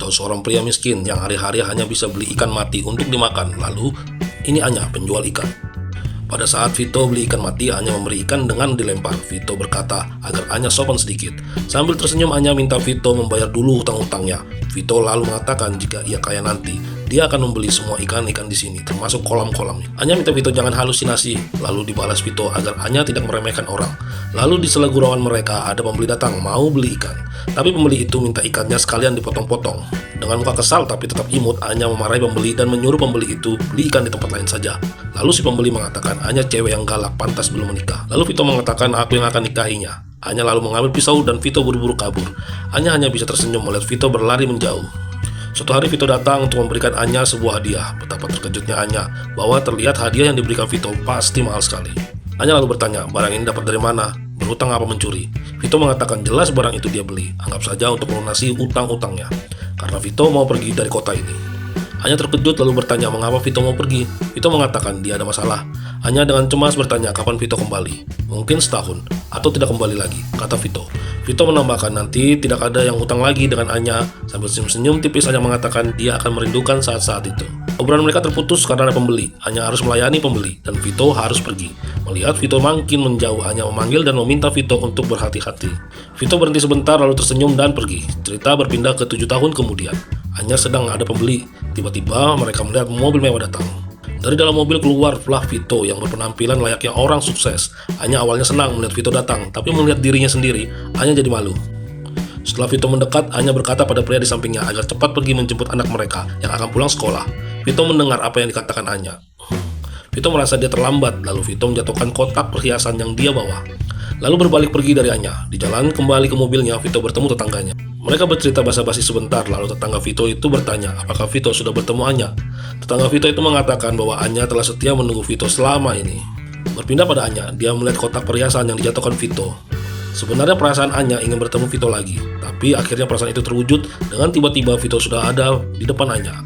Vito seorang pria miskin yang hari-hari hanya bisa beli ikan mati untuk dimakan. Lalu, ini Anya, penjual ikan. Pada saat Vito beli ikan mati, Anya memberi ikan dengan dilempar. Vito berkata agar Anya sopan sedikit. Sambil tersenyum, Anya minta Vito membayar dulu hutang-hutangnya. Vito lalu mengatakan jika ia kaya nanti, dia akan membeli semua ikan-ikan di sini, termasuk kolam-kolamnya. Anya minta Vito jangan halusinasi, lalu dibalas Vito agar Anya tidak meremehkan orang. Lalu di sela gurauan mereka, ada pembeli datang mau beli ikan. Tapi pembeli itu minta ikannya sekalian dipotong-potong. Dengan muka kesal tapi tetap imut, Anya memarahi pembeli dan menyuruh pembeli itu beli ikan di tempat lain saja. Lalu si pembeli mengatakan Anya cewek yang galak, pantas belum menikah. Lalu Vito mengatakan aku yang akan nikahinya. Anya lalu mengambil pisau dan Vito buru-buru kabur. Anya hanya bisa tersenyum melihat Vito berlari menjauh. Suatu hari Vito datang untuk memberikan Anya sebuah hadiah. Betapa terkejutnya Anya bahwa terlihat hadiah yang diberikan Vito pasti mahal sekali. Anya lalu bertanya, barang ini dapat dari mana? Berhutang apa mencuri? Vito mengatakan jelas barang itu dia beli. Anggap saja untuk melunasi utang-utangnya. Karena Vito mau pergi dari kota ini. Anya terkejut lalu bertanya mengapa Vito mau pergi. Vito mengatakan dia ada masalah. Anya dengan cemas bertanya kapan Vito kembali. Mungkin setahun atau tidak kembali lagi, kata Vito. Vito menambahkan nanti tidak ada yang hutang lagi dengan Anya. Sambil senyum-senyum tipis Anya mengatakan dia akan merindukan saat-saat itu. Obrolan mereka terputus karena ada pembeli. Anya harus melayani pembeli dan Vito harus pergi. Melihat Vito makin menjauh, Anya memanggil dan meminta Vito untuk berhati-hati. Vito berhenti sebentar lalu tersenyum dan pergi. Cerita berpindah ke 7 tahun kemudian. Anya sedang ada pembeli. Tiba-tiba mereka melihat mobil mewah datang. Dari dalam mobil keluarlah Vito yang berpenampilan layaknya orang sukses. Anya awalnya senang melihat Vito datang, tapi melihat dirinya sendiri, Anya jadi malu. Setelah Vito mendekat, Anya berkata pada pria di sampingnya agar cepat pergi menjemput anak mereka yang akan pulang sekolah. Vito mendengar apa yang dikatakan Anya. Vito merasa dia terlambat, lalu Vito menjatuhkan kotak perhiasan yang dia bawa. Lalu berbalik pergi dari Anya. Di jalan kembali ke mobilnya, Vito bertemu tetangganya. Mereka bercerita basa-basi sebentar, lalu tetangga Vito itu bertanya apakah Vito sudah bertemu Anya. Tetangga Vito itu mengatakan bahwa Anya telah setia menunggu Vito selama ini. Berpindah pada Anya, dia melihat kotak perhiasan yang dijatuhkan Vito. Sebenarnya perasaan Anya ingin bertemu Vito lagi, tapi akhirnya perasaan itu terwujud dengan tiba-tiba Vito sudah ada di depan Anya.